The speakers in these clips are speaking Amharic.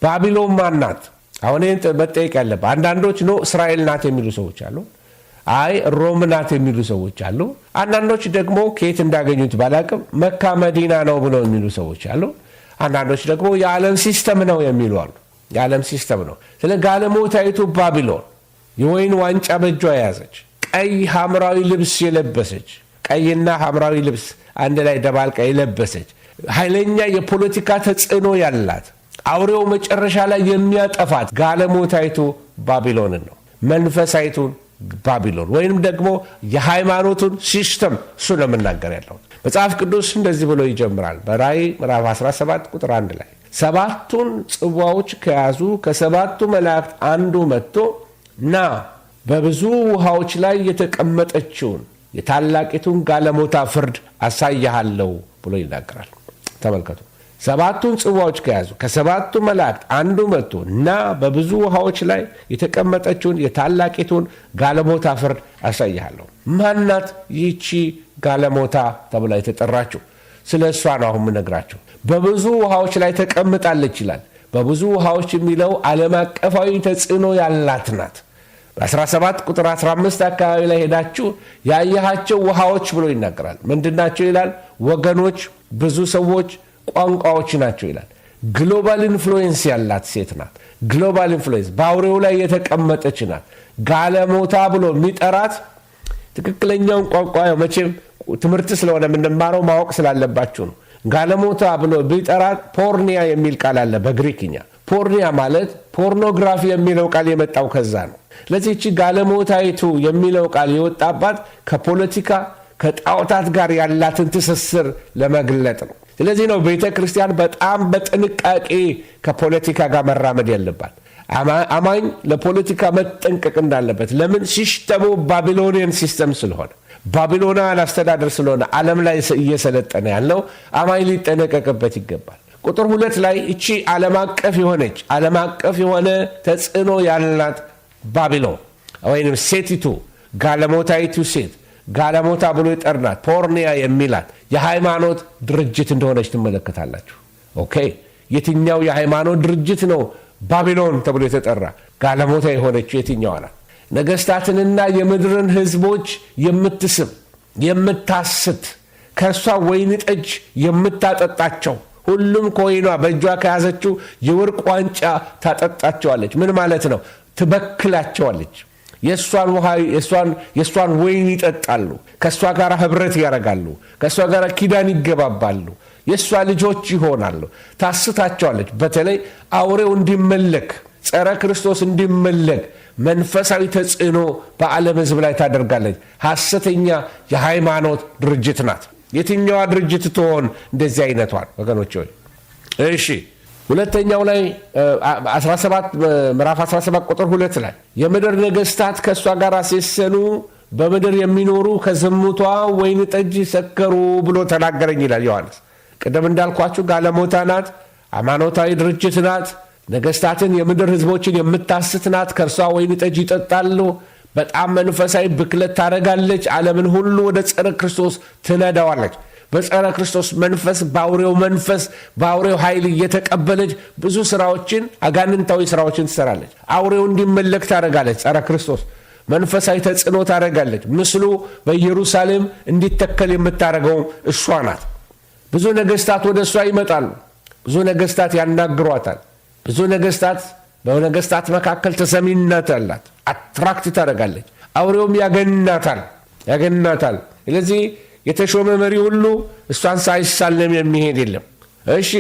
ባቢሎን ማን ናት? አሁን ይህን መጠየቅ ያለብህ። አንዳንዶች ነው እስራኤል ናት የሚሉ ሰዎች አሉ። አይ ሮም ናት የሚሉ ሰዎች አሉ። አንዳንዶች ደግሞ ከየት እንዳገኙት ባላቅም መካ መዲና ነው ብለው የሚሉ ሰዎች አሉ። አንዳንዶች ደግሞ የዓለም ሲስተም ነው የሚሉ አሉ። የዓለም ሲስተም ነው። ስለ ጋለሞታይቱ ባቢሎን የወይን ዋንጫ በእጇ የያዘች ቀይ ሐምራዊ ልብስ የለበሰች ቀይና ሐምራዊ ልብስ አንድ ላይ ደባልቃ የለበሰች ኃይለኛ የፖለቲካ ተጽዕኖ ያላት አውሬው መጨረሻ ላይ የሚያጠፋት ጋለሞታይቱ ባቢሎንን ነው። መንፈሳይቱን ባቢሎን ወይንም ደግሞ የሃይማኖቱን ሲስተም እሱ ነው የምናገር ያለው። መጽሐፍ ቅዱስ እንደዚህ ብሎ ይጀምራል። በራእይ ምዕራፍ 17 ቁጥር 1 ላይ ሰባቱን ጽዋዎች ከያዙ ከሰባቱ መላእክት አንዱ መጥቶ ና በብዙ ውሃዎች ላይ የተቀመጠችውን የታላቂቱን ጋለሞታ ፍርድ አሳያለሁ ብሎ ይናገራል። ተመልከቱ። ሰባቱን ጽዋዎች ከያዙ ከሰባቱ መላእክት አንዱ መጥቶ እና በብዙ ውሃዎች ላይ የተቀመጠችውን የታላቂቱን ጋለሞታ ፍርድ አሳያለሁ። ማናት ይቺ ጋለሞታ ተብላ የተጠራችው? ስለ እሷ ነው አሁን የምነግራችሁ። በብዙ ውሃዎች ላይ ተቀምጣለች ይላል። በብዙ ውሃዎች የሚለው ዓለም አቀፋዊ ተጽዕኖ ያላት ናት። በ17 ቁጥር 15 አካባቢ ላይ ሄዳችሁ ያያቸው ውሃዎች ብሎ ይናገራል። ምንድናቸው ይላል? ወገኖች፣ ብዙ ሰዎች፣ ቋንቋዎች ናቸው ይላል። ግሎባል ኢንፍሉዌንስ ያላት ሴት ናት። ግሎባል ኢንፍሉዌንስ በአውሬው ላይ የተቀመጠች ናት። ጋለሞታ ብሎ የሚጠራት ትክክለኛውን ቋንቋ መቼም ትምህርት ስለሆነ የምንማረው ማወቅ ስላለባችሁ ነው። ጋለሞታ ብሎ ቢጠራት ፖርኒያ የሚል ቃል አለ በግሪክኛ። ፖርኒያ ማለት ፖርኖግራፊ የሚለው ቃል የመጣው ከዛ ነው። ስለዚህ እቺ ጋለሞታይቱ የሚለው ቃል የወጣባት ከፖለቲካ ከጣዖታት ጋር ያላትን ትስስር ለመግለጥ ነው። ስለዚህ ነው ቤተ ክርስቲያን በጣም በጥንቃቄ ከፖለቲካ ጋር መራመድ ያለባት። አማኝ ለፖለቲካ መጠንቀቅ እንዳለበት። ለምን? ሲስተሙ ባቢሎኒያን ሲስተም ስለሆነ ባቢሎናውያን አስተዳደር ስለሆነ ዓለም ላይ እየሰለጠነ ያለው አማኝ ሊጠነቀቅበት ይገባል። ቁጥር 2 ላይ እቺ ዓለም አቀፍ የሆነች ዓለም አቀፍ የሆነ ተጽዕኖ ያላት ባቢሎን ወይም ሴቲቱ ጋለሞታይቱ ሴት ጋለሞታ ብሎ ይጠርናት ፖርኒያ የሚላት የሃይማኖት ድርጅት እንደሆነች ትመለከታላችሁ። ኦኬ፣ የትኛው የሃይማኖት ድርጅት ነው ባቢሎን ተብሎ የተጠራ? ጋለሞታ የሆነችው የትኛዋ ናት? ነገስታትንና የምድርን ህዝቦች የምትስብ የምታስት ከእሷ ወይን ጠጅ የምታጠጣቸው ሁሉም ከወይኗ በእጇ ከያዘችው የወርቅ ዋንጫ ታጠጣቸዋለች። ምን ማለት ነው? ትበክላቸዋለች። የእሷን ወይን ይጠጣሉ። ከእሷ ጋር ህብረት ያደርጋሉ። ከእሷ ጋር ኪዳን ይገባባሉ። የእሷ ልጆች ይሆናሉ። ታስታቸዋለች። በተለይ አውሬው እንዲመለክ ጸረ ክርስቶስ እንዲመለክ መንፈሳዊ ተጽዕኖ በዓለም ህዝብ ላይ ታደርጋለች። ሐሰተኛ የሃይማኖት ድርጅት ናት። የትኛዋ ድርጅት ትሆን እንደዚህ አይነቷን? ወገኖች ሆይ እሺ፣ ሁለተኛው ላይ ምዕራፍ 17 ቁጥር 2 ላይ የምድር ነገስታት ከእሷ ጋር ሴሰኑ፣ በምድር የሚኖሩ ከዝሙቷ ወይን ጠጅ ሰከሩ ብሎ ተናገረኝ ይላል ዮሐንስ። ቅድም እንዳልኳችሁ ጋለሞታ ናት። ሃይማኖታዊ ድርጅት ናት። ነገስታትን የምድር ህዝቦችን የምታስት ናት። ከእርሷ ወይን ጠጅ ይጠጣሉ። በጣም መንፈሳዊ ብክለት ታደርጋለች። ዓለምን ሁሉ ወደ ጸረ ክርስቶስ ትነዳዋለች። በጸረ ክርስቶስ መንፈስ በአውሬው መንፈስ በአውሬው ኃይል እየተቀበለች ብዙ ስራዎችን አጋንንታዊ ስራዎችን ትሰራለች። አውሬው እንዲመለክ ታደርጋለች። ጸረ ክርስቶስ መንፈሳዊ ተጽዕኖ ታደርጋለች። ምስሉ በኢየሩሳሌም እንዲተከል የምታደርገው እሷ ናት። ብዙ ነገስታት ወደ እሷ ይመጣሉ። ብዙ ነገስታት ያናግሯታል። ብዙ ነገስታት በነገስታት መካከል ተሰሚነት አላት። አትራክት ታደርጋለች። አውሬውም ያገናታል። ስለዚህ የተሾመ መሪ ሁሉ እሷን ሳይሳለም የሚሄድ የለም። እሺ፣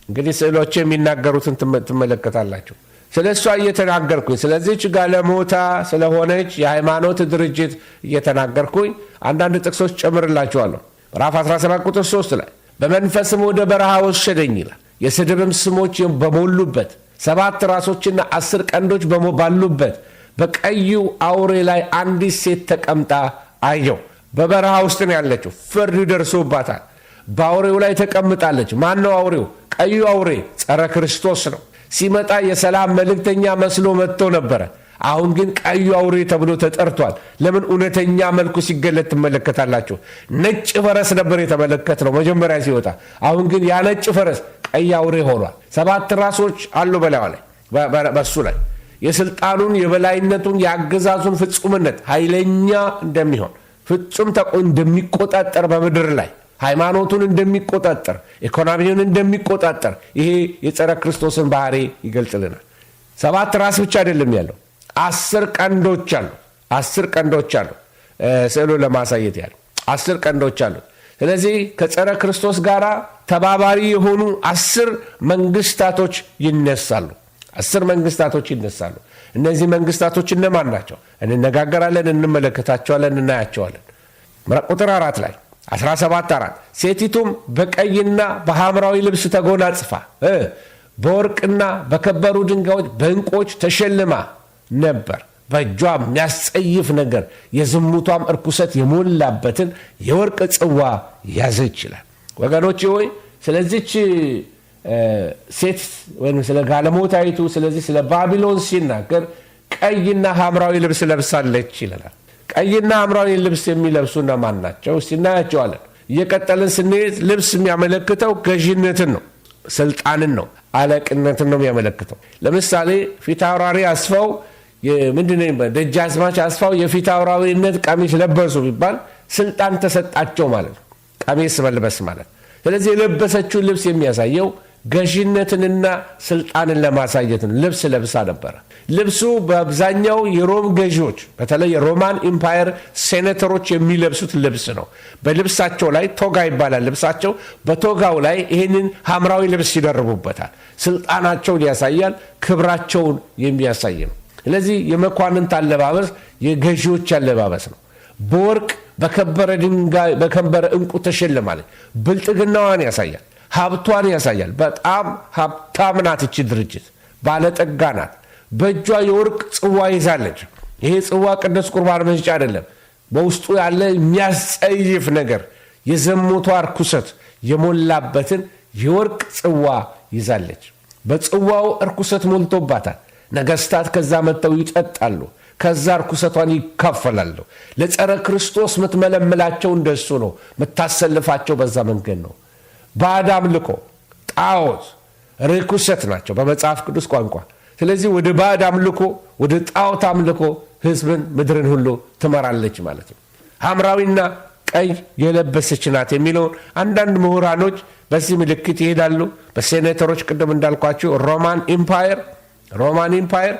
እንግዲህ ስዕሎች የሚናገሩትን ትመለከታላችሁ። ስለ እሷ እየተናገርኩኝ ስለዚህች ጋለሞታ ስለሆነች የሃይማኖት ድርጅት እየተናገርኩኝ አንዳንድ ጥቅሶች ጨምርላችኋለሁ። ምዕራፍ 17 ቁጥር 3 ላይ በመንፈስም ወደ በረሃ ወሰደኝ ይላል። የስድብም ስሞች በሞሉበት 7 ራሶችና 10 ቀንዶች ባሉበት በቀዩ አውሬ ላይ አንዲት ሴት ተቀምጣ አየው። በበረሃ ውስጥ ነው ያለችው። ፍርድ ደርሶባታል። በአውሬው ላይ ተቀምጣለች። ማን ነው አውሬው? ቀዩ አውሬ ጸረ ክርስቶስ ነው። ሲመጣ የሰላም መልእክተኛ መስሎ መጥቶ ነበረ። አሁን ግን ቀዩ አውሬ ተብሎ ተጠርቷል። ለምን? እውነተኛ መልኩ ሲገለጥ ትመለከታላችሁ። ነጭ ፈረስ ነበር የተመለከትነው መጀመሪያ ሲወጣ። አሁን ግን ያ ነጭ ፈረስ ቀይ አውሬ ሆኗል። 7 ራሶች አሉ በላዩ ላይ በሱ ላይ የስልጣኑን የበላይነቱን የአገዛዙን ፍጹምነት ኃይለኛ እንደሚሆን ፍጹም እንደሚቆጣጠር በምድር ላይ ሃይማኖቱን እንደሚቆጣጠር ኢኮኖሚውን እንደሚቆጣጠር ይሄ የጸረ ክርስቶስን ባህሪ ይገልጽልናል። 7 ራስ ብቻ አይደለም ያለው 10 ቀንዶች አሉ። 10 ቀንዶች አሉ። ስዕሉ ለማሳየት ያለው 10 ቀንዶች አሉ። ስለዚህ ከጸረ ክርስቶስ ጋር ተባባሪ የሆኑ 10 መንግስታቶች ይነሳሉ። 10 መንግስታቶች ይነሳሉ። እነዚህ መንግስታቶች እነማን ናቸው? እንነጋገራለን፣ እንመለከታቸዋለን፣ እናያቸዋለን። ቁጥር 4 ላይ 17:4 ሴቲቱም በቀይና በሐምራዊ ልብስ ተጎናጽፋ በወርቅና በከበሩ ድንጋዮች በዕንቆች ተሸልማ ነበር። በእጇ የሚያስጸይፍ ነገር የዝሙቷም እርኩሰት የሞላበትን የወርቅ ጽዋ ያዘች ይላል። ወገኖች ሆይ ስለዚች ሴት ወይም ስለ ጋለሞታይቱ ስለዚህ ስለ ባቢሎን ሲናገር ቀይና ሐምራዊ ልብስ ለብሳለች ይላል። ቀይና ሐምራዊ ልብስ የሚለብሱ እነማን ናቸው? እስቲ እናያቸዋለን። እየቀጠልን ስንሄድ ልብስ የሚያመለክተው ገዥነትን ነው፣ ስልጣንን ነው፣ አለቅነትን ነው የሚያመለክተው። ለምሳሌ ፊታውራሪ አስፋው ምንድነው? ደጃዝማች አስፋው የፊታውራሪነት ቀሚስ ለበሱ ቢባል ስልጣን ተሰጣቸው ማለት ነው፣ ቀሚስ መልበስ ማለት። ስለዚህ የለበሰችውን ልብስ የሚያሳየው ገዥነትንና ስልጣንን ለማሳየት ነው። ልብስ ለብሳ ነበረ። ልብሱ በአብዛኛው የሮም ገዢዎች በተለይ የሮማን ኢምፓየር ሴኔተሮች የሚለብሱት ልብስ ነው። በልብሳቸው ላይ ቶጋ ይባላል ልብሳቸው። በቶጋው ላይ ይህንን ሐምራዊ ልብስ ይደርቡበታል። ስልጣናቸውን ያሳያል፣ ክብራቸውን የሚያሳይ ነው። ስለዚህ የመኳንንት አለባበስ የገዢዎች አለባበስ ነው። በወርቅ በከበረ ድንጋይ በከበረ ዕንቁ ተሸልማለች። ብልጥግናዋን ያሳያል፣ ሀብቷን ያሳያል። በጣም ሀብታም ናት እቺ ድርጅት፣ ባለጠጋ ናት። በእጇ የወርቅ ጽዋ ይዛለች። ይሄ ጽዋ ቅዱስ ቁርባን መስጫ አይደለም። በውስጡ ያለ የሚያስጸይፍ ነገር የዝሙቷ እርኩሰት የሞላበትን የወርቅ ጽዋ ይዛለች። በጽዋው እርኩሰት ሞልቶባታል። ነገስታት ከዛ መጥተው ይጠጣሉ፣ ከዛ እርኩሰቷን ይካፈላሉ። ለጸረ ክርስቶስ ምትመለምላቸው እንደሱ ነው፣ ምታሰልፋቸው በዛ መንገድ ነው። ባዕድ አምልኮ፣ ጣዖት ርኩሰት ናቸው በመጽሐፍ ቅዱስ ቋንቋ። ስለዚህ ወደ ባዕድ አምልኮ ወደ ጣዖት አምልኮ ህዝብን ምድርን ሁሉ ትመራለች ማለት ነው። ሐምራዊና ቀይ የለበሰች ናት የሚለውን አንዳንድ ምሁራኖች በዚህ ምልክት ይሄዳሉ። በሴኔተሮች ቅድም እንዳልኳቸው ሮማን ኢምፓየር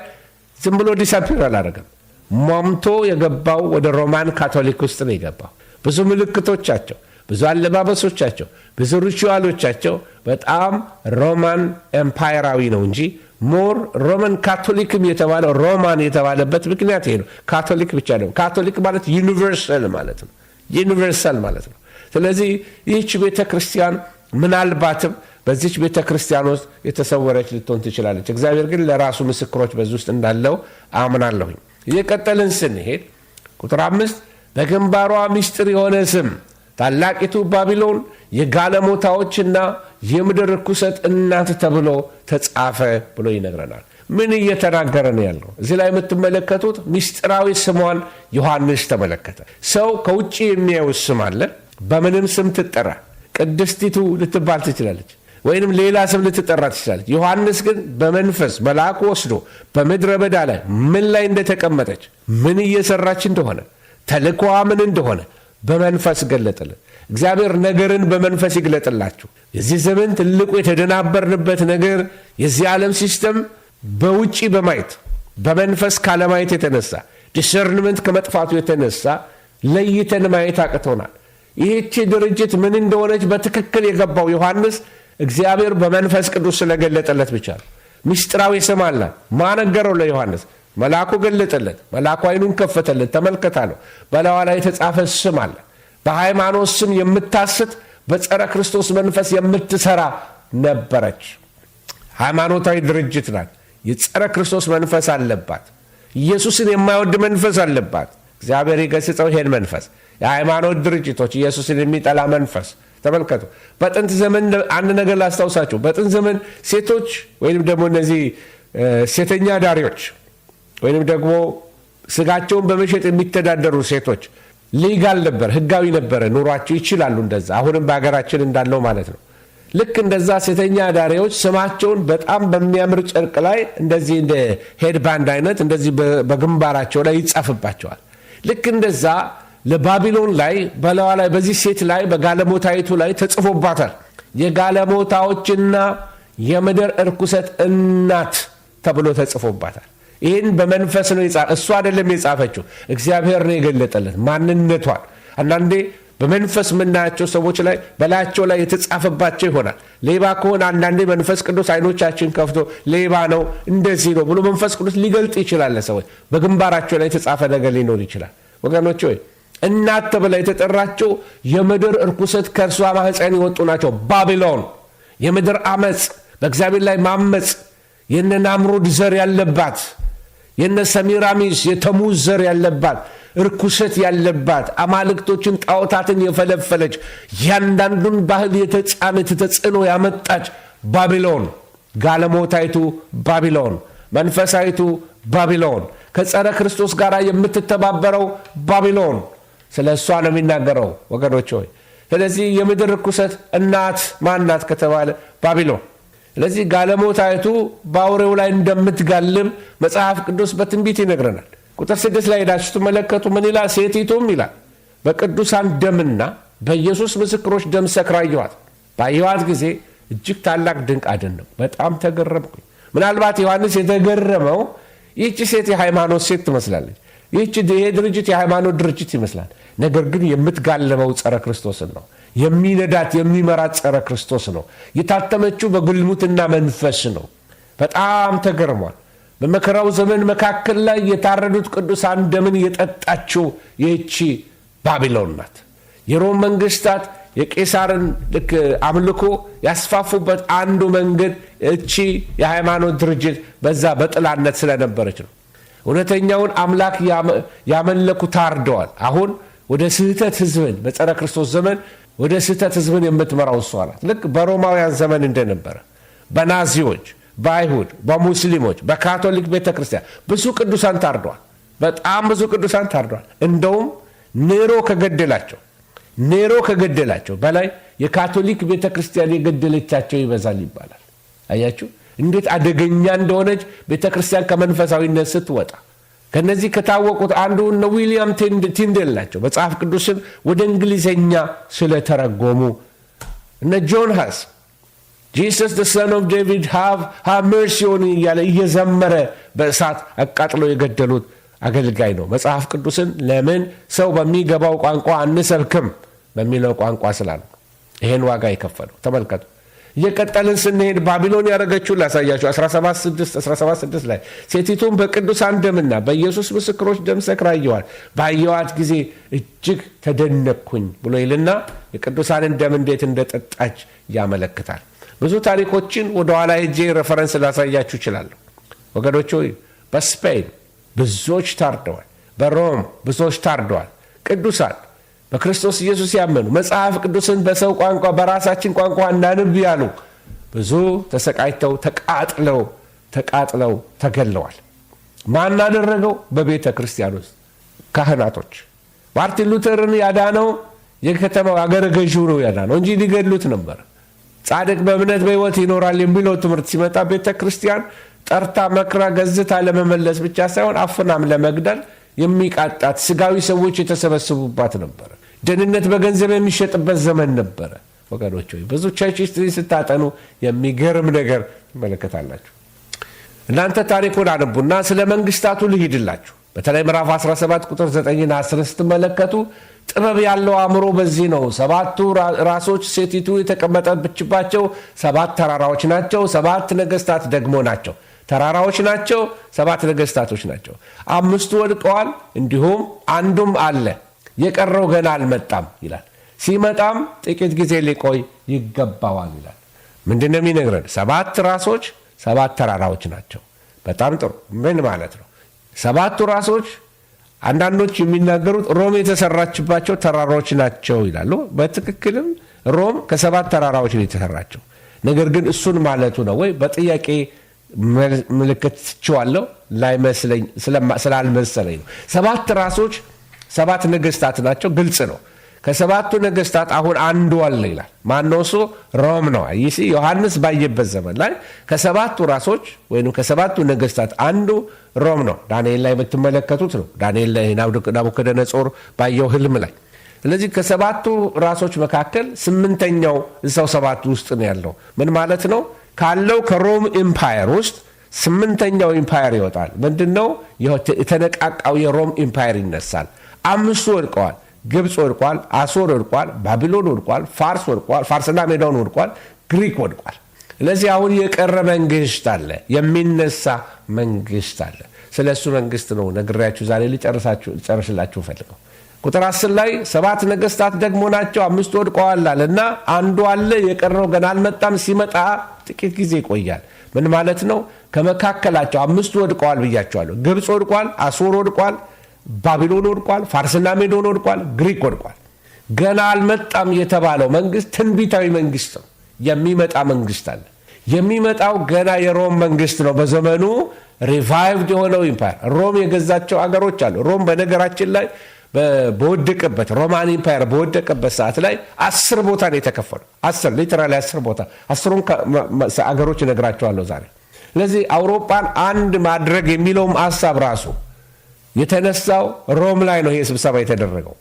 ዝም ብሎ ዲሳፒር አላደረገም። ሟምቶ የገባው ወደ ሮማን ካቶሊክ ውስጥ ነው የገባው። ብዙ ምልክቶቻቸው፣ ብዙ አለባበሶቻቸው፣ ብዙ ሪቹዋሎቻቸው በጣም ሮማን ኤምፓየራዊ ነው እንጂ ሞር ሮማን ካቶሊክም የተባለው ሮማን የተባለበት ምክንያት ይሄ ነው። ካቶሊክ ብቻ ነው። ካቶሊክ ማለት ዩኒቨርሳል ማለት ነው። ዩኒቨርሳል ማለት ነው። ስለዚህ ይህች ቤተ ክርስቲያን ምናልባትም በዚች ቤተ ክርስቲያን ውስጥ የተሰወረች ልትሆን ትችላለች። እግዚአብሔር ግን ለራሱ ምስክሮች በዚህ ውስጥ እንዳለው አምናለሁኝ። እየቀጠልን ስንሄድ ቁጥር 5 በግንባሯ ምስጢር የሆነ ስም ታላቂቱ ባቢሎን የጋለሞታዎችና የምድር ርኩሰት እናት ተብሎ ተጻፈ ብሎ ይነግረናል። ምን እየተናገረ ነው ያለው? እዚህ ላይ የምትመለከቱት ምስጢራዊ ስሟን ዮሐንስ ተመለከተ። ሰው ከውጭ የሚያየው ስም አለ። በምንም ስም ትጠራ፣ ቅድስቲቱ ልትባል ትችላለች፣ ወይንም ሌላ ስም ልትጠራ ትችላለች። ዮሐንስ ግን በመንፈስ መልአኩ ወስዶ በምድረ በዳ ላይ ምን ላይ እንደተቀመጠች፣ ምን እየሰራች እንደሆነ፣ ተልእኮዋ ምን እንደሆነ በመንፈስ ገለጠልን። እግዚአብሔር ነገርን በመንፈስ ይግለጥላችሁ። የዚህ ዘመን ትልቁ የተደናበርንበት ነገር የዚህ ዓለም ሲስተም በውጪ በማየት በመንፈስ ካለማየት የተነሳ ዲሰርንመንት ከመጥፋቱ የተነሳ ለይተን ማየት አቅቶናል። ይህቺ ድርጅት ምን እንደሆነች በትክክል የገባው ዮሐንስ እግዚአብሔር በመንፈስ ቅዱስ ስለገለጠለት ብቻ ነው። ምስጢራዊ ስም አላት። ማነገረው ለዮሐንስ? መልአኩ ገለጠለት። መልአኩ አይኑን ከፈተለት። ተመልከታ ነው። በላዋ ላይ የተጻፈ ስም አለ። በሃይማኖት ስም የምታስት በጸረ ክርስቶስ መንፈስ የምትሰራ ነበረች። ሃይማኖታዊ ድርጅት ናት። የጸረ ክርስቶስ መንፈስ አለባት። ኢየሱስን የማይወድ መንፈስ አለባት። እግዚአብሔር ይገስጸው ይሄን መንፈስ። የሃይማኖት ድርጅቶች ኢየሱስን የሚጠላ መንፈስ ተመልከቱ። በጥንት ዘመን አንድ ነገር ላስታውሳችሁ። በጥንት ዘመን ሴቶች ወይም ደግሞ እነዚህ ሴተኛ ዳሪዎች ወይንም ደግሞ ስጋቸውን በመሸጥ የሚተዳደሩ ሴቶች ሊጋል ነበር፣ ህጋዊ ነበረ ኑሯቸው፣ ይችላሉ እንደዛ። አሁንም በሀገራችን እንዳለው ማለት ነው። ልክ እንደዛ ሴተኛ አዳሪዎች ስማቸውን በጣም በሚያምር ጨርቅ ላይ እንደዚህ እንደ ሄድባንድ አይነት እንደዚህ በግንባራቸው ላይ ይጻፍባቸዋል። ልክ እንደዛ ለባቢሎን ላይ በለዋ ላይ በዚህ ሴት ላይ በጋለሞታይቱ ላይ ተጽፎባታል። የጋለሞታዎችና የምድር እርኩሰት እናት ተብሎ ተጽፎባታል። ይህን በመንፈስ ነው እሱ አይደለም የጻፈችው፣ እግዚአብሔር ነው የገለጠለት ማንነቷን። አንዳንዴ በመንፈስ የምናያቸው ሰዎች ላይ በላያቸው ላይ የተጻፈባቸው ይሆናል። ሌባ ከሆነ አንዳንዴ መንፈስ ቅዱስ አይኖቻችን ከፍቶ ሌባ ነው እንደዚህ ነው ብሎ መንፈስ ቅዱስ ሊገልጥ ይችላል። ለሰዎች በግንባራቸው ላይ የተጻፈ ነገር ሊኖር ይችላል። ወገኖች ሆይ እናት ተብላ የተጠራቸው የምድር እርኩሰት ከእርሷ ማህፀን የወጡ ናቸው። ባቢሎን የምድር አመፅ፣ በእግዚአብሔር ላይ ማመፅ፣ የነ ናምሩድ ዘር ያለባት፣ የነ ሰሚራሚስ የተሙዝ ዘር ያለባት፣ እርኩሰት ያለባት፣ አማልክቶችን ጣዖታትን የፈለፈለች፣ ያንዳንዱን ባህል የተጫነች ተጽዕኖ ያመጣች ባቢሎን፣ ጋለሞታይቱ ባቢሎን፣ መንፈሳዊቱ ባቢሎን፣ ከጸረ ክርስቶስ ጋር የምትተባበረው ባቢሎን፣ ስለ እሷ ነው የሚናገረው ወገኖች ሆይ። ስለዚህ የምድር ርኩሰት እናት ማናት ከተባለ ባቢሎን። ስለዚህ ጋለሞታይቱ በአውሬው ላይ እንደምትጋልብ መጽሐፍ ቅዱስ በትንቢት ይነግረናል። ቁጥር 6 ላይ ሄዳችሁ ስትመለከቱ ምን ይላል? ሴቲቱም ይላል በቅዱሳን ደምና በኢየሱስ ምስክሮች ደም ሰክራ አየኋት። ባየኋት ጊዜ እጅግ ታላቅ ድንቅ አደነቅሁ፣ በጣም ተገረምኩኝ። ምናልባት ዮሐንስ የተገረመው ይህች ሴት የሃይማኖት ሴት ትመስላለች፣ ይሄ ድርጅት የሃይማኖት ድርጅት ይመስላል። ነገር ግን የምትጋለበው ጸረ ክርስቶስን ነው። የሚነዳት የሚመራት ጸረ ክርስቶስ ነው። የታተመችው በግልሙትና መንፈስ ነው። በጣም ተገርሟል። በመከራው ዘመን መካከል ላይ የታረዱት ቅዱሳን ደምን የጠጣችው ይህቺ ባቢሎን ናት። የሮም መንግስታት የቄሳርን ልክ አምልኮ ያስፋፉበት አንዱ መንገድ እቺ የሃይማኖት ድርጅት በዛ በጥላነት ስለነበረች ነው። እውነተኛውን አምላክ ያመለኩ ታርደዋል። አሁን ወደ ስህተት ህዝብን በጸረ ክርስቶስ ዘመን ወደ ስህተት ህዝብን የምትመራው እሷ ናት። ልክ በሮማውያን ዘመን እንደነበረ በናዚዎች፣ በአይሁድ፣ በሙስሊሞች፣ በካቶሊክ ቤተክርስቲያን ብዙ ቅዱሳን ታርደዋል። በጣም ብዙ ቅዱሳን ታርደዋል። እንደውም ኔሮ ከገደላቸው በላይ የካቶሊክ ቤተክርስቲያን የገደለቻቸው ይበዛል ይባላል። አያችሁ እንዴት አደገኛ እንደሆነች ቤተክርስቲያን ከመንፈሳዊነት ስትወጣ። ከነዚህ ከታወቁት አንዱ እነ ዊሊያም ቲንደል ናቸው። መጽሐፍ ቅዱስን ወደ እንግሊዘኛ ስለተረጎሙ እነ ጆን ሃስ ጂሰስ the son of David have mercy on እያለ እየዘመረ በእሳት አቃጥለው የገደሉት አገልጋይ ነው። መጽሐፍ ቅዱስን ለምን ሰው በሚገባው ቋንቋ አንሰብክም በሚለው ቋንቋ ስላሉ ይሄን ዋጋ የከፈለው ተመልከቱ። እየቀጠልን ስንሄድ ባቢሎን ያደረገችውን ላሳያችሁ። 17:6 ላይ ሴቲቱም በቅዱሳን ደምና በኢየሱስ ምስክሮች ደም ሰክራ አየኋት፣ ባየኋት ጊዜ እጅግ ተደነቅኩኝ ብሎ ይልና የቅዱሳንን ደም እንዴት እንደጠጣች ያመለክታል። ብዙ ታሪኮችን ወደኋላ ሄጄ ሬፈረንስ ላሳያችሁ እችላለሁ ወገኖች ሆይ። በስፔን ብዙዎች ታርደዋል፣ በሮም ብዙዎች ታርደዋል። ቅዱሳን በክርስቶስ ኢየሱስ ያመኑ መጽሐፍ ቅዱስን በሰው ቋንቋ በራሳችን ቋንቋ እናንብ ያሉ ብዙ ተሰቃይተው ተቃጥለው ተገለዋል። ማን አደረገው? በቤተ ክርስቲያን ውስጥ ካህናቶች። ማርቲን ሉተርን ያዳነው የከተማው አገረ ገዢው ነው ያዳነው እንጂ ሊገድሉት ነበር። ጻድቅ በእምነት በሕይወት ይኖራል የሚለው ትምህርት ሲመጣ ቤተ ክርስቲያን ጠርታ መክራ ገዝታ ለመመለስ ብቻ ሳይሆን አፍናም ለመግደል የሚቃጣት ስጋዊ ሰዎች የተሰበሰቡባት ነበር። ደህንነት በገንዘብ የሚሸጥበት ዘመን ነበረ ወገኖች ሆይ። ብዙ ቸርች ሂስትሪ ስታጠኑ የሚገርም ነገር ትመለከታላችሁ። እናንተ ታሪኩን አነቡና ስለ መንግስታቱ ልሂድላችሁ። በተለይ ምዕራፍ 17 ቁጥር 9ና 10 ስትመለከቱ ጥበብ ያለው አእምሮ በዚህ ነው። 7ቱ ራሶች ሴቲቱ የተቀመጠችባቸው 7 ተራራዎች ናቸው። 7 ነገስታት ደግሞ ናቸው። ተራራዎች ናቸው። 7 ነገስታቶች ናቸው። 5ቱ ወድቀዋል፣ እንዲሁም አንዱም አለ፣ የቀረው ገና አልመጣም ይላል። ሲመጣም ጥቂት ጊዜ ሊቆይ ይገባዋል ይላል። ምንድነው የሚነግረን? 7 ራሶች 7 ተራራዎች ናቸው። በጣም ጥሩ። ምን ማለት ነው? 7ቱ ራሶች አንዳንዶች የሚናገሩት ሮም የተሰራችባቸው ተራራዎች ናቸው ይላሉ። በትክክልም ሮም ከ7 ተራራዎች ነው የተሰራቸው። ነገር ግን እሱን ማለቱ ነው ወይ? በጥያቄ ምልክት ትቼዋለሁ ላይመስለኝ ስላልመሰለኝ ነው። 7 ራሶች 7 ነገስታት ናቸው። ግልጽ ነው። ከ7ቱ ነገስታት አሁን አንዱ አለ ይላል። ማነው እሱ? ሮም ነው። ይህ ዮሐንስ ባየበት ዘመን ላይ ከ7ቱ ራሶች ወይም ከ7ቱ ነገስታት አንዱ ሮም ነው። ዳንኤል ላይ የምትመለከቱት ነው። ዳንኤል ላይ ናቡከደነጾር ባየው ህልም ላይ። ስለዚህ ከ7ቱ ራሶች መካከል 8ኛው እዛው 7 ውስጥ ነው ያለው። ምን ማለት ነው? ካለው ከሮም ኢምፓየር ውስጥ 8ኛው ኢምፓየር ይወጣል። ምንድነው? የተነቃቃው የሮም ኢምፓየር ይነሳል። 5ቱ ወድቀዋል። ግብፅ ወድቋል፣ አሶር ወድቋል፣ ባቢሎን ወድቋል፣ ፋርስ ወድቋል፣ ፋርስና ሜዶን ወድቋል፣ ግሪክ ወድቋል። ስለዚህ አሁን የቀረ መንግስት አለ፣ የሚነሳ መንግስት አለ። ስለ እሱ መንግስት ነው ነግሬያችሁ ዛሬ ልጨርስላችሁ ፈልገው። ቁጥር 10 ላይ 7 ነገስታት ደግሞ ናቸው፣ 5 ወድቀዋል አለ እና አንዱ አለ፣ የቀረው ገና አልመጣም። ሲመጣ ጥቂት ጊዜ ይቆያል። ምን ማለት ነው? ከመካከላቸው 5ቱ ወድቀዋል ብያቸዋለሁ። ግብፅ ወድቋል፣ አሶር ወድቋል፣ ባቢሎን ወድቋል፣ ፋርስና ሜዶን ወድቋል፣ ግሪክ ወድቋል። ገና አልመጣም የተባለው መንግስት ትንቢታዊ መንግስት ነው። የሚመጣ መንግስት አለ። የሚመጣው ገና የሮም መንግስት ነው። በዘመኑ ሪቫይቭድ የሆነው ኢምፓየር ሮም የገዛቸው አገሮች አሉ። ሮም በነገራችን ላይ በወደቀበት ሮማን ኢምፓየር በወደቀበት ሰዓት ላይ 10 ቦታ ነው የተከፈሉ። 10 ሊተራሊ 10 ቦታ 10ሩን አገሮች እነግራቸዋለሁ ዛሬ። ስለዚህ አውሮፓን አንድ ማድረግ የሚለውም ሀሳብ ራሱ የተነሳው ሮም ላይ ነው። ይሄ ስብሰባ የተደረገው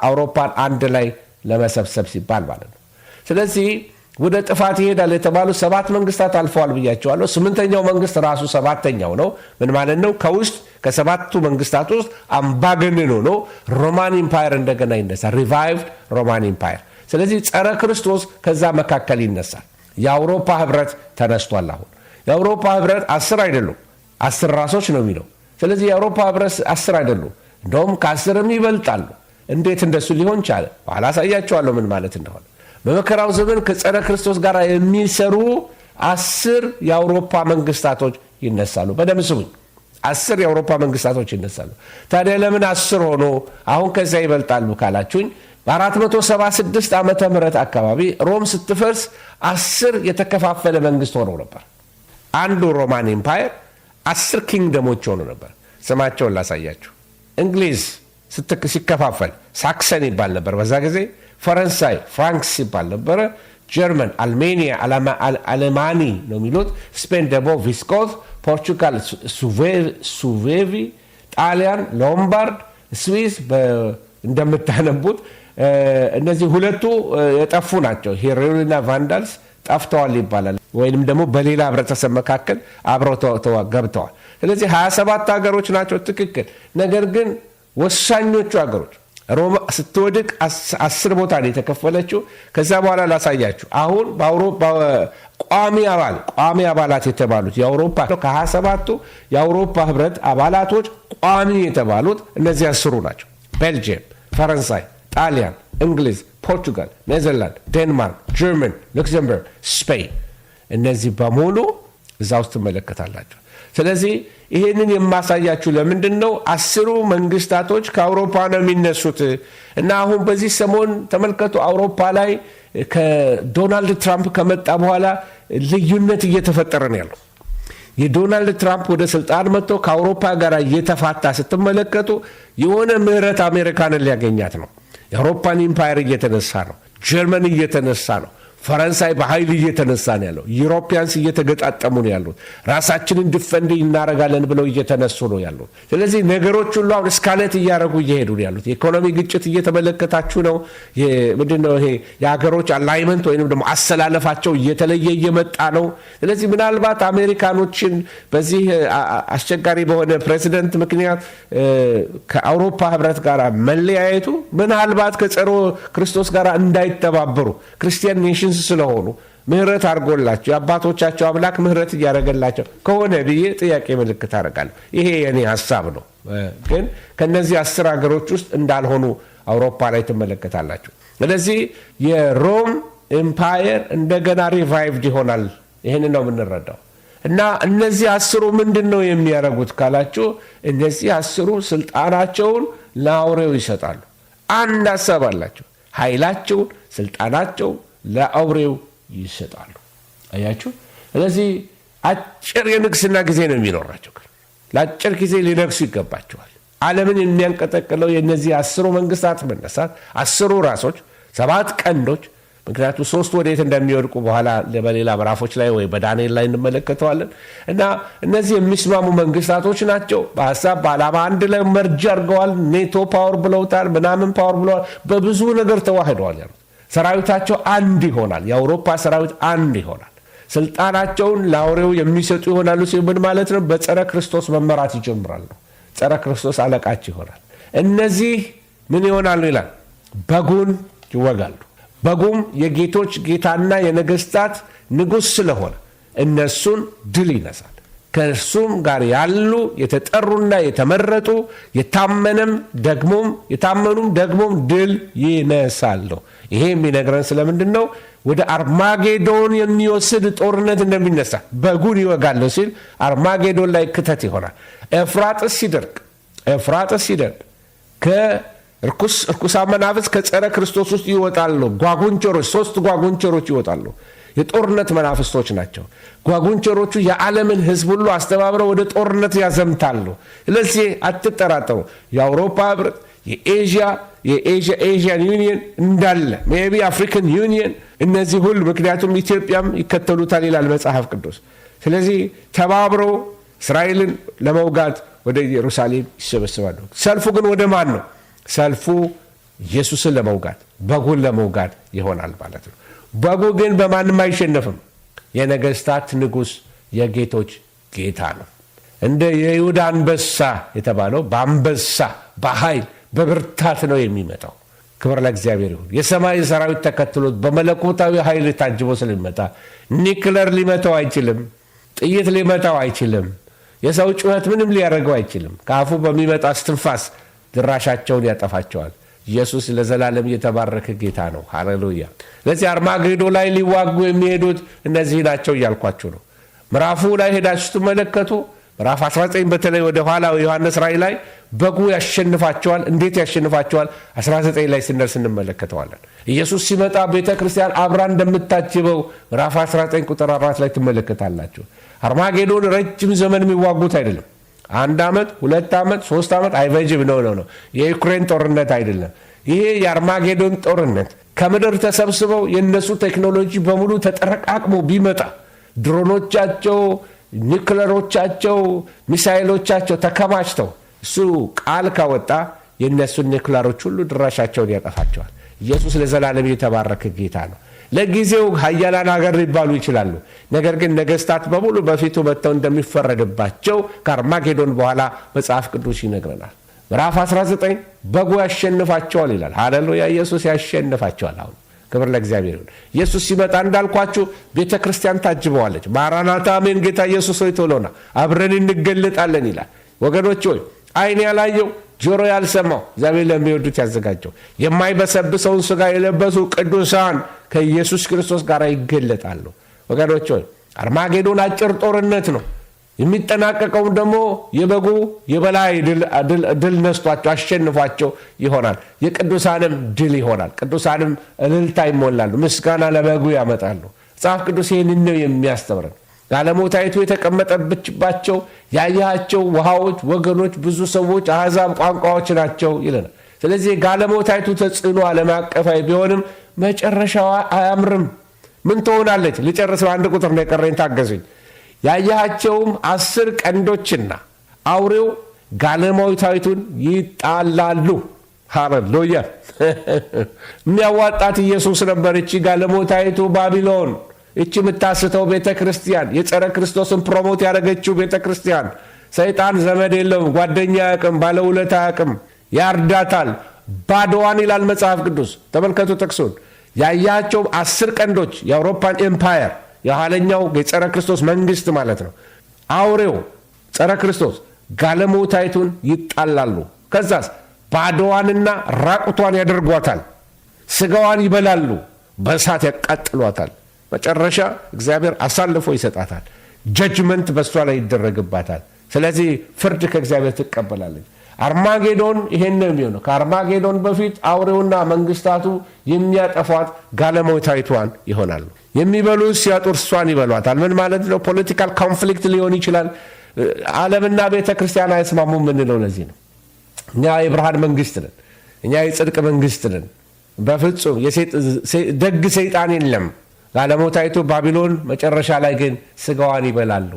አውሮፓን አንድ ላይ ለመሰብሰብ ሲባል ማለት ነው። ስለዚህ ወደ ጥፋት ይሄዳል የተባሉ 7 መንግስታት አልፈዋል ብያቸዋለሁ። 8ኛው መንግስት ራሱ 7ኛው ነው። ምን ማለት ነው? ከውስጥ ከ7ቱ መንግስታት ውስጥ አምባገነን ሆኖ ሮማን ኢምፓየር እንደገና ይነሳል። ሪቫይቭድ ሮማን ኢምፓየር። ስለዚህ ጸረ ክርስቶስ ከዛ መካከል ይነሳል። የአውሮፓ ህብረት ተነስቷል። አሁን የአውሮፓ ህብረት 10 አይደሉም፣ 10 ራሶች ነው የሚለው። ስለዚህ የአውሮፓ ህብረት 10 አይደሉም፣ እንደውም ከ10ም ይበልጣሉ። እንዴት እንደሱ ሊሆን ቻለ? በኋላ አሳያቸዋለሁ ምን ማለት እንደሆነ። በመከራው ዘመን ከጸረ ክርስቶስ ጋር የሚሰሩ 10 የአውሮፓ መንግስታቶች ይነሳሉ። በደምብ ስሙኝ፣ 10 የአውሮፓ መንግስታቶች ይነሳሉ። ታዲያ ለምን 10 ሆኖ አሁን ከዚያ ይበልጣሉ ካላችሁኝ፣ በ476 ዓመተ ምህረት አካባቢ ሮም ስትፈርስ 10 የተከፋፈለ መንግስት ሆነው ነበር። አንዱ ሮማን ኢምፓየር 10 ኪንግደሞች ሆኑ ነበር። ስማቸውን ላሳያችሁ። እንግሊዝ ሲከፋፈል ሳክሰን ይባል ነበር በዛ ጊዜ። ፈረንሳይ ፍራንክስ ይባል ነበረ። ጀርመን አልሜኒያ አለማኒ ነው የሚሉት። ስፔን ደግሞ ቪስኮት፣ ፖርቹጋል ሱቬቪ፣ ጣሊያን ሎምባርድ፣ ስዊስ እንደምታነቡት እነዚህ ሁለቱ የጠፉ ናቸው። ሄሮና ቫንዳልስ ጠፍተዋል ይባላል፣ ወይንም ደግሞ በሌላ ህብረተሰብ መካከል አብረው ገብተዋል። ስለዚህ 27 ሀገሮች ናቸው ትክክል። ነገር ግን ወሳኞቹ ሀገሮች ሮማ ስትወድቅ 10 ቦታ ነው የተከፈለችው። ከዛ በኋላ ላሳያችሁ። አሁን በአውሮፓ ቋሚ አባላት የተባሉት የአውሮፓ ከ27ቱ የአውሮፓ ህብረት አባላቶች ቋሚ የተባሉት እነዚህ 10 ናቸው። ቤልጅየም፣ ፈረንሳይ፣ ጣሊያን፣ እንግሊዝ፣ ፖርቱጋል፣ ኔዘርላንድ፣ ዴንማርክ፣ ጀርመን፣ ሉክዘምበርግ፣ ስፔን እነዚህ በሙሉ እዛ ውስጥ ትመለከታላቸው። ስለዚህ ይህንን የማሳያችሁ ለምንድን ነው? 10 መንግስታቶች ከአውሮፓ ነው የሚነሱት እና አሁን በዚህ ሰሞን ተመልከቱ። አውሮፓ ላይ ከዶናልድ ትራምፕ ከመጣ በኋላ ልዩነት እየተፈጠረ ነው ያለው። የዶናልድ ትራምፕ ወደ ስልጣን መጥቶ ከአውሮፓ ጋር እየተፋታ ስትመለከቱ የሆነ ምህረት አሜሪካንን ሊያገኛት ነው። የአውሮፓን ኢምፓየር እየተነሳ ነው። ጀርመን እየተነሳ ነው። ፈረንሳይ በኃይል እየተነሳ ነው ያለው። ዩሮፒያንስ እየተገጣጠሙ ነው ያሉት። ራሳችንን ድፈንድ እናደርጋለን ብለው እየተነሱ ነው ያሉት። ስለዚህ ነገሮች ሁሉ አሁን እስካለት እያደረጉ እየሄዱ ነው ያሉት። የኢኮኖሚ ግጭት እየተመለከታችሁ ነው። ምንድነው ይሄ የሀገሮች አላይመንት ወይም ደግሞ አሰላለፋቸው እየተለየ እየመጣ ነው። ስለዚህ ምናልባት አሜሪካኖችን በዚህ አስቸጋሪ በሆነ ፕሬዚደንት ምክንያት ከአውሮፓ ህብረት ጋር መለያየቱ ምናልባት ከጸረ ክርስቶስ ጋር እንዳይተባበሩ ክርስቲያን ኔሽን ስለሆኑ ምህረት አድርጎላቸው የአባቶቻቸው አምላክ ምህረት እያደረገላቸው ከሆነ ብዬ ጥያቄ ምልክት አደርጋለሁ። ይሄ የኔ ሀሳብ ነው። ግን ከነዚህ 10 ሀገሮች ውስጥ እንዳልሆኑ አውሮፓ ላይ ትመለከታላችሁ። ስለዚህ የሮም ኤምፓየር እንደገና ሪቫይቭድ ይሆናል። ይህን ነው የምንረዳው። እና እነዚህ 10 ምንድን ነው የሚያደርጉት ካላችሁ፣ እነዚህ 10 ስልጣናቸውን ለአውሬው ይሰጣሉ። አንድ ሀሳብ አላቸው። ኃይላቸውን፣ ስልጣናቸውን ለአውሬው ይሰጣሉ። አያችሁ። ስለዚህ አጭር የንግስና ጊዜ ነው የሚኖራቸው። ለአጭር ጊዜ ሊነግሱ ይገባቸዋል። ዓለምን የሚያንቀጠቅለው የእነዚህ 10 መንግስታት መነሳት፣ 10 ራሶች፣ 7 ቀንዶች። ምክንያቱም 3 ወዴት እንደሚወድቁ በኋላ በሌላ ምዕራፎች ላይ ወይ በዳንኤል ላይ እንመለከተዋለን። እና እነዚህ የሚስማሙ መንግስታቶች ናቸው። በሀሳብ በዓላማ አንድ ላይ መርጃ አድርገዋል። ኔቶ ፓወር ብለውታል፣ ምናምን ፓወር ብለዋል። በብዙ ነገር ተዋህደዋል። ያሉት ሰራዊታቸው አንድ ይሆናል። የአውሮፓ ሰራዊት አንድ ይሆናል። ስልጣናቸውን ለአውሬው የሚሰጡ ይሆናሉ። ምን ማለት ነው? በጸረ ክርስቶስ መመራት ይጀምራሉ። ጸረ ክርስቶስ አለቃቸው ይሆናል። እነዚህ ምን ይሆናሉ ይላል? በጉን ይወጋሉ። በጉም የጌቶች ጌታና የነገስታት ንጉሥ ስለሆነ እነሱን ድል ይነሳል። ከእርሱም ጋር ያሉ የተጠሩና የተመረጡ የታመኑም ደግሞም ድል ይነሳሉ። ይሄ የሚነግረን ስለምንድን ነው? ወደ አርማጌዶን የሚወስድ ጦርነት እንደሚነሳ በጉን ይወጋሉ ሲል አርማጌዶን ላይ ክተት ይሆናል። ኤፍራጥስ ሲደርቅ ከርኩሳን መናፍስት ከጸረ ክርስቶስ ውስጥ ይወጣሉ። ጓጉንቸሮች፣ 3 ጓጉንቸሮች ይወጣሉ። የጦርነት መናፍስቶች ናቸው። ጓጉንቸሮቹ የዓለምን ሕዝብ ሁሉ አስተባብረው ወደ ጦርነት ያዘምታሉ። ስለዚህ አትጠራጠሩ። የአውሮፓ ህብረት፣ የኤዥያን ዩኒየን እንዳለ ሜቢ አፍሪካን ዩኒየን፣ እነዚህ ሁሉ ምክንያቱም ኢትዮጵያም ይከተሉታል ይላል መጽሐፍ ቅዱስ። ስለዚህ ተባብረው እስራኤልን ለመውጋት ወደ ኢየሩሳሌም ይሰበስባሉ። ሰልፉ ግን ወደ ማን ነው? ሰልፉ ኢየሱስን ለመውጋት በጉን ለመውጋት ይሆናል ማለት ነው። በጉ ግን በማንም አይሸነፍም። የነገስታት ንጉሥ የጌቶች ጌታ ነው። እንደ የይሁዳ አንበሳ የተባለው በአንበሳ በኃይል በብርታት ነው የሚመጣው። ክብር ለእግዚአብሔር ይሁን። የሰማይ ሰራዊት ተከትሎት በመለኮታዊ ኃይል ታጅቦ ስለሚመጣ ኒክለር ሊመታው አይችልም። ጥይት ሊመታው አይችልም። የሰው ጩኸት ምንም ሊያደርገው አይችልም። ከአፉ በሚመጣ እስትንፋስ ድራሻቸውን ያጠፋቸዋል። ኢየሱስ ለዘላለም የተባረከ ጌታ ነው። ሃሌሉያ። ለዚህ አርማጌዶ ላይ ሊዋጉ የሚሄዱት እነዚህ ናቸው እያልኳችሁ ነው። ምዕራፉ ላይ ሄዳችሁ ስትመለከቱ ምዕራፍ 19 በተለይ ወደ ኋላ ዮሐንስ ራእይ ላይ በጉ ያሸንፋቸዋል። እንዴት ያሸንፋቸዋል? 19 ላይ ስንደርስ እንመለከተዋለን። ኢየሱስ ሲመጣ ቤተ ክርስቲያን አብራ እንደምታጅበው ምዕራፍ 19 ቁጥር 4 ላይ ትመለከታላችሁ። አርማጌዶን ረጅም ዘመን የሚዋጉት አይደለም። 1 ዓመት፣ 2 ዓመት፣ 3 ዓመት አይፈጅም። ነው የዩክሬን ጦርነት አይደለም። ይሄ የአርማጌዶን ጦርነት ከምድር ተሰብስበው የነሱ ቴክኖሎጂ በሙሉ ተጠረቃቅሞ ቢመጣ ድሮኖቻቸው፣ ኒክለሮቻቸው፣ ሚሳይሎቻቸው ተከማችተው እሱ ቃል ካወጣ የነሱን ኒክለሮች ሁሉ ድራሻቸውን ያጠፋቸዋል። ኢየሱስ ለዘላለም የተባረከ ጌታ ነው። ለጊዜው ኃያላን ሀገር ሊባሉ ይችላሉ። ነገር ግን ነገስታት በሙሉ በፊቱ መጥተው እንደሚፈረድባቸው ከአርማጌዶን በኋላ መጽሐፍ ቅዱስ ይነግረናል። ምዕራፍ 19 በጉ ያሸንፋቸዋል ይላል። ሃሌሉያ! ኢየሱስ ያሸንፋቸዋል። አሁን ክብር ለእግዚአብሔር ይሁን። ኢየሱስ ሲመጣ እንዳልኳችሁ ቤተ ክርስቲያን ታጅበዋለች። ማራናታ፣ አሜን፣ ጌታ ኢየሱስ ሆይ ቶሎና አብረን እንገለጣለን ይላል። ወገኖች ሆይ ዓይን ያላየው ጆሮ ያልሰማው እግዚአብሔር ለሚወዱት ያዘጋጀው የማይበሰብሰውን ሥጋ የለበሱ ቅዱሳን ከኢየሱስ ክርስቶስ ጋር ይገለጣሉ። ወገኖች ሆይ አርማጌዶን አጭር ጦርነት ነው። የሚጠናቀቀውም ደግሞ የበጉ የበላይ ድል ነስቷቸው አሸንፏቸው ይሆናል። የቅዱሳንም ድል ይሆናል። ቅዱሳንም እልልታ ይሞላሉ፣ ምስጋና ለበጉ ያመጣሉ። መጽሐፍ ቅዱስ ይህንን ነው የሚያስተምረን። ጋለሞታይቱ የተቀመጠችባቸው ያያቸው ውሃዎች፣ ወገኖች፣ ብዙ ሰዎች፣ አሕዛብ፣ ቋንቋዎች ናቸው ይለናል። ስለዚህ ጋለሞታይቱ ተጽዕኖ ዓለም አቀፋዊ ቢሆንም መጨረሻዋ አያምርም። ምን ትሆናለች? ልጨርስ። አንድ ቁጥር ነው የቀረኝ፣ ታገዙኝ። ያያቸውም 10 ቀንዶችና አውሬው ጋለሞታይቱን ይጣላሉ። ሃሌሉያ! የሚያዋጣት ኢየሱስ ነበር። እቺ ጋለሞታይቱ ባቢሎን፣ እቺ የምታስተው ቤተ ክርስቲያን፣ የጸረ ክርስቶስን ፕሮሞት ያደረገችው ቤተ ክርስቲያን። ሰይጣን ዘመድ የለውም፣ ጓደኛ አያውቅም፣ ባለውለታ አያውቅም፣ ያርዳታል። ባዶዋን ይላል መጽሐፍ ቅዱስ። ተመልከቱ ጥቅሱን። ያያቸው 10 ቀንዶች የአውሮፓን ኤምፓየር፣ የኋለኛው የጸረ ክርስቶስ መንግስት ማለት ነው። አውሬው ጸረ ክርስቶስ ጋለሞታይቱን ይጣላሉ። ከዛስ ባዶዋንና ራቁቷን ያደርጓታል። ስጋዋን ይበላሉ፣ በእሳት ያቃጥሏታል። መጨረሻ እግዚአብሔር አሳልፎ ይሰጣታል። ጀጅመንት በእሷ ላይ ይደረግባታል። ስለዚህ ፍርድ ከእግዚአብሔር ትቀበላለች። አርማጌዶን ይሄን ነው የሚሆነው። ከአርማጌዶን በፊት አውሬውና መንግስታቱ የሚያጠፏት ጋለሞታይቷን ይሆናሉ። የሚበሉት ሲያጡ እርሷን ይበሏታል። ምን ማለት ነው? ፖለቲካል ኮንፍሊክት ሊሆን ይችላል። ዓለምና ቤተ ክርስቲያን አይስማሙ የምንለው ለዚህ ነው። እኛ የብርሃን መንግስት ነን፣ እኛ የጽድቅ መንግስት ነን። በፍጹም ደግ ሰይጣን የለም። ጋለሞታይቱ ባቢሎን መጨረሻ ላይ ግን ስጋዋን ይበላሉ፣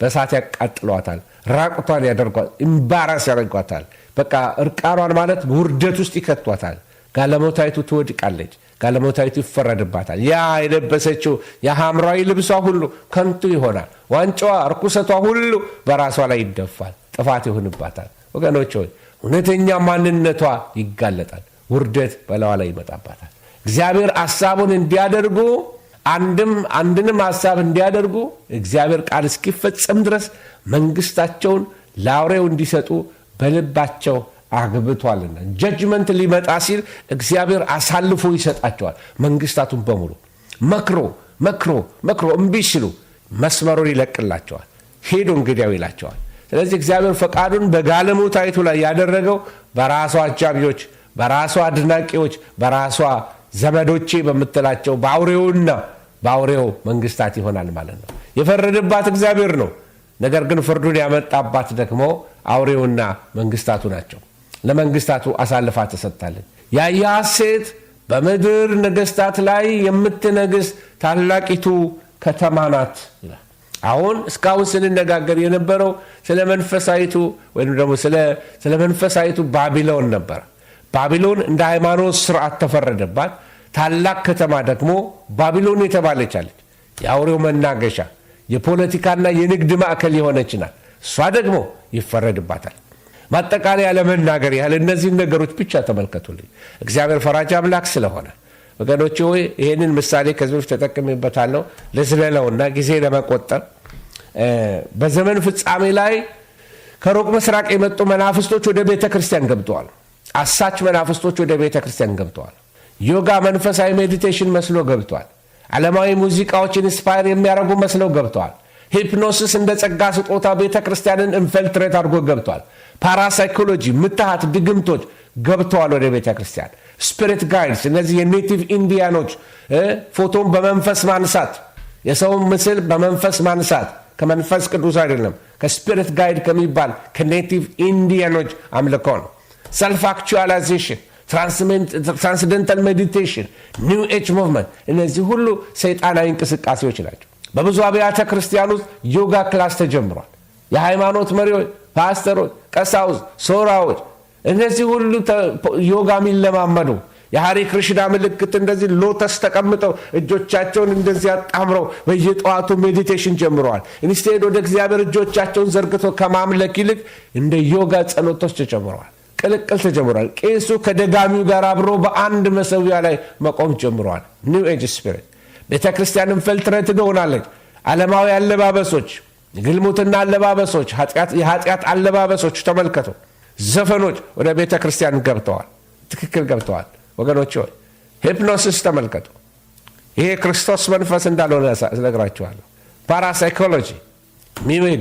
በእሳት ያቃጥሏታል፣ ራቁቷን ያደርጓታል፣ ኢምባራስ ያደርጓታል። በቃ እርቃኗን ማለት ውርደት ውስጥ ይከቷታል። ጋለሞታይቱ ትወድቃለች፣ ጋለሞታይቱ ይፈረድባታል። ያ የለበሰችው የሐምራዊ ልብሷ ሁሉ ከንቱ ይሆናል። ዋንጫዋ፣ እርኩሰቷ ሁሉ በራሷ ላይ ይደፋል፣ ጥፋት ይሆንባታል። ወገኖች ሆይ እውነተኛ ማንነቷ ይጋለጣል፣ ውርደት በላዋ ላይ ይመጣባታል። እግዚአብሔር ሐሳቡን እንዲያደርጉ አንድንም ሐሳብ እንዲያደርጉ እግዚአብሔር ቃል እስኪፈጸም ድረስ መንግስታቸውን ለአውሬው እንዲሰጡ በልባቸው አግብቷልና ጀጅመንት ሊመጣ ሲል እግዚአብሔር አሳልፎ ይሰጣቸዋል። መንግስታቱን በሙሉ መክሮ እምቢ ሲሉ መስመሩን ይለቅላቸዋል። ሄዱ እንግዲያው ይላቸዋል። ስለዚህ እግዚአብሔር ፈቃዱን በጋለሞታይቱ ላይ ያደረገው በራሷ አጃቢዎች፣ በራሷ አድናቂዎች፣ በራሷ ዘመዶቼ በምትላቸው በአውሬው መንግስታት ይሆናል ማለት ነው። የፈረደባት እግዚአብሔር ነው። ነገር ግን ፍርዱን ያመጣባት ደግሞ አውሬውና መንግስታቱ ናቸው። ለመንግስታቱ አሳልፋ ተሰጥታለች። ያያት ሴት በምድር ነገስታት ላይ የምትነግስ ታላቂቱ ከተማ ናት ይላል። አሁን እስካሁን ስንነጋገር የነበረው ስለ መንፈሳዊቱ ወይም ደግሞ ስለ መንፈሳዊቱ ባቢሎን ነበር። ባቢሎን እንደ ሃይማኖት ስርዓት ተፈረደባት። ታላቅ ከተማ ደግሞ ባቢሎን የተባለች አለች። የአውሬው መናገሻ፣ የፖለቲካና የንግድ ማዕከል የሆነች ናት። እሷ ደግሞ ይፈረድባታል። ማጠቃለያ ለመናገር ያህል እነዚህን ነገሮች ብቻ ተመልከቱልኝ። እግዚአብሔር ፈራጅ አምላክ ስለሆነ ወገኖች ሆይ ይህንን ምሳሌ ከዚህ በፊት ተጠቅሜበታለሁ። ልዝለለውና ጊዜ ለመቆጠብ በዘመን ፍጻሜ ላይ ከሩቅ ምስራቅ የመጡ መናፍስቶች ወደ ቤተ ክርስቲያን ገብተዋል። አሳች መናፍስቶች ወደ ቤተ ክርስቲያን ገብተዋል። ዮጋ መንፈሳዊ ሜዲቴሽን መስሎ ገብተዋል። ዓለማዊ ሙዚቃዎች ኢንስፓየር የሚያደርጉ መስለው ገብተዋል። ሂፕኖሲስ እንደ ጸጋ ስጦታ ቤተ ክርስቲያንን ኢንፈልትሬት አድርጎ ገብተዋል። ፓራሳይኮሎጂ፣ ምትሃት፣ ድግምቶች ገብተዋል ወደ ቤተ ክርስቲያን። ስፒሪት ጋይድስ፣ እነዚህ የኔቲቭ ኢንዲያኖች ፎቶን በመንፈስ ማንሳት፣ የሰውን ምስል በመንፈስ ማንሳት ከመንፈስ ቅዱስ አይደለም፣ ከስፒሪት ጋይድ ከሚባል ከኔቲቭ ኢንዲያኖች አምልኮ ነው። ሰልፍ አክቹዋላይዜሽን፣ ትራንስደንታል ሜዲቴሽን፣ ኒው ኤጅ ሙቭመንት፣ እነዚህ ሁሉ ሰይጣናዊ እንቅስቃሴዎች ናቸው። በብዙ አብያተ ክርስቲያን ውስጥ ዮጋ ክላስ ተጀምሯል። የሃይማኖት መሪዎች፣ ፓስተሮች፣ ቀሳውስት፣ ሶራዎች እነዚህ ሁሉ ዮጋ የሚለማመዱ የሃሪ ክርሽና ምልክት እንደዚህ ሎተስ ተቀምጠው እጆቻቸውን እንደዚህ አጣምረው በየጠዋቱ ሜዲቴሽን ጀምረዋል። ኢንስቴድ ወደ እግዚአብሔር እጆቻቸውን ዘርግተው ከማምለክ ይልቅ እንደ ዮጋ ጸሎቶች ተጀምረዋል። ቅልቅል ተጀምረዋል። ቄሱ ከደጋሚው ጋር አብሮ በአንድ መሰዊያ ላይ መቆም ጀምረዋል። ኒው ኤጅ ስፒሪት። ቤተ ክርስቲያንም ፈልትረት ሆናለች። ዓለማዊ አለባበሶች፣ ግልሙትና አለባበሶች፣ የኃጢአት አለባበሶች ተመልከቱ። ዘፈኖች ወደ ቤተ ክርስቲያን ገብተዋል። ትክክል ገብተዋል ወገኖች ሆይ። ሂፕኖሲስ ተመልከቱ። ይሄ ክርስቶስ መንፈስ እንዳልሆነ እነግራችኋለሁ። ፓራሳይኮሎጂ፣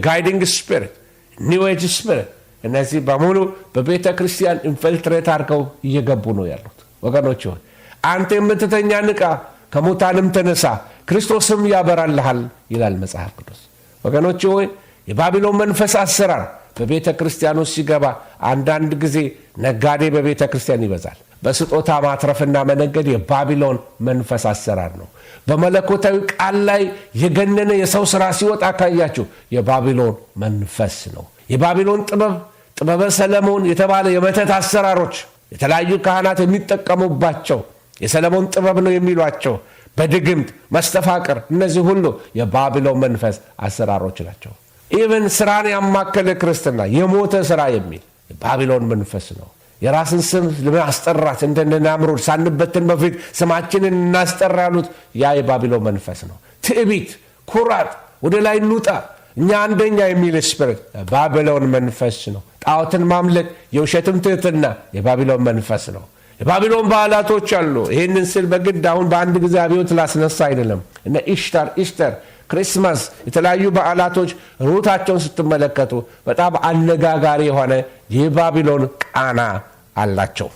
ጋይዲንግ ስፒሪት፣ ኒው ኤጅ ስፒሪት፣ እነዚህ በሙሉ በቤተ ክርስቲያን ኢንፈልትሬት አድርገው እየገቡ ነው ያሉት። ወገኖች ሆይ አንተ የምትተኛ ንቃ፣ ከሙታንም ተነሳ፣ ክርስቶስም ያበራልሃል ይላል መጽሐፍ ቅዱስ። ወገኖች ሆይ የባቢሎን መንፈስ አሰራር በቤተ ክርስቲያን ውስጥ ሲገባ አንዳንድ ጊዜ ነጋዴ በቤተ ክርስቲያን ይበዛል። በስጦታ ማትረፍና መነገድ የባቢሎን መንፈስ አሰራር ነው። በመለኮታዊ ቃል ላይ የገነነ የሰው ሥራ ሲወጣ ካያችሁ የባቢሎን መንፈስ ነው። የባቢሎን ጥበበ ሰለሞን የተባለ የመተት አሰራሮች የተለያዩ ካህናት የሚጠቀሙባቸው የሰለሞን ጥበብ ነው የሚሏቸው በድግምት መስተፋቅር፣ እነዚህ ሁሉ የባቢሎን መንፈስ አሰራሮች ናቸው። ኢቨን ስራን ያማከለ ክርስትና የሞተ ስራ የሚል የባቢሎን መንፈስ ነው። የራስን ስም ለማስጠራት እንደናምሩድ ሳንበትን በፊት ስማችንን እናስጠራ ያሉት ያ የባቢሎን መንፈስ ነው። ትዕቢት፣ ኩራት፣ ወደ ላይ እንውጣ እኛ አንደኛ የሚል ስፒሪት የባቢሎን መንፈስ ነው። ጣዖትን ማምለክ፣ የውሸትም ትህትና የባቢሎን መንፈስ ነው። የባቢሎን በዓላቶች አሉ። ይህንን ስል በግድ አሁን በአንድ ጊዜ አብዮት ላስነሳ አይደለም። እነ ኢስተር ክሪስማስ፣ የተለያዩ በዓላቶች ሩታቸውን ስትመለከቱ በጣም አነጋጋሪ የሆነ የባቢሎን ቃና አላቸው።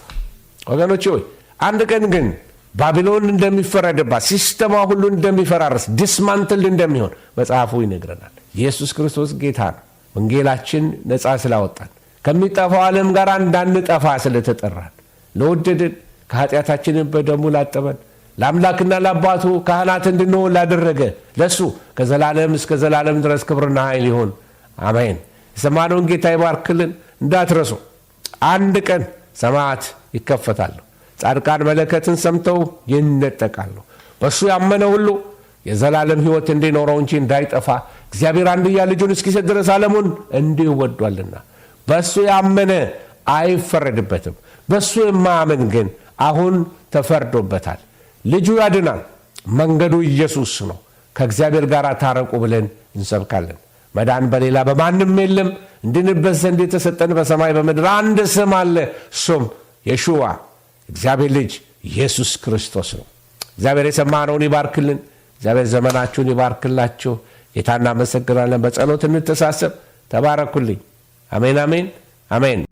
ወገኖች ሆይ አንድ ቀን ግን ባቢሎን እንደሚፈረድባት፣ ሲስተማ ሁሉ እንደሚፈራረስ፣ ዲስማንትል እንደሚሆን መጽሐፉ ይነግረናል። ኢየሱስ ክርስቶስ ጌታ ነው። ወንጌላችን ነፃ ስላወጣን ከሚጠፋው ዓለም ጋር እንዳንጠፋ ስለተጠራን ለወደድን ከኃጢአታችንን በደሙ ላጠበን ለአምላክና ለአባቱ ካህናት እንድንሆን ላደረገ ለሱ ከዘላለም እስከ ዘላለም ድረስ ክብርና ኃይል ይሁን፣ አሜን። የሰማነውን ጌታ ይባርክልን። እንዳትረሱ አንድ ቀን ሰማያት ይከፈታሉ፣ ጻድቃን መለከትን ሰምተው ይነጠቃሉ። በሱ ያመነ ሁሉ የዘላለም ሕይወት እንዲኖረው እንጂ እንዳይጠፋ እግዚአብሔር አንድያ ልጁን እስኪሰጥ ድረስ ዓለሙን እንዲሁ ወዷልና። በሱ ያመነ አይፈረድበትም። በሱ የማያምን ግን አሁን ተፈርዶበታል። ልጁ ያድናል። መንገዱ ኢየሱስ ነው። ከእግዚአብሔር ጋር ታረቁ ብለን እንሰብካለን። መዳን በሌላ በማንም የለም፣ እንድንበት ዘንድ የተሰጠን በሰማይ በምድር አንድ ስም አለ፣ እሱም የሹዋ እግዚአብሔር ልጅ ኢየሱስ ክርስቶስ ነው። እግዚአብሔር የሰማነውን ይባርክልን። እግዚአብሔር ዘመናችሁን ይባርክላችሁ። ጌታ እናመሰግናለን። በጸሎት እንተሳሰብ። ተባረኩልኝ። አሜን፣ አሜን፣ አሜን።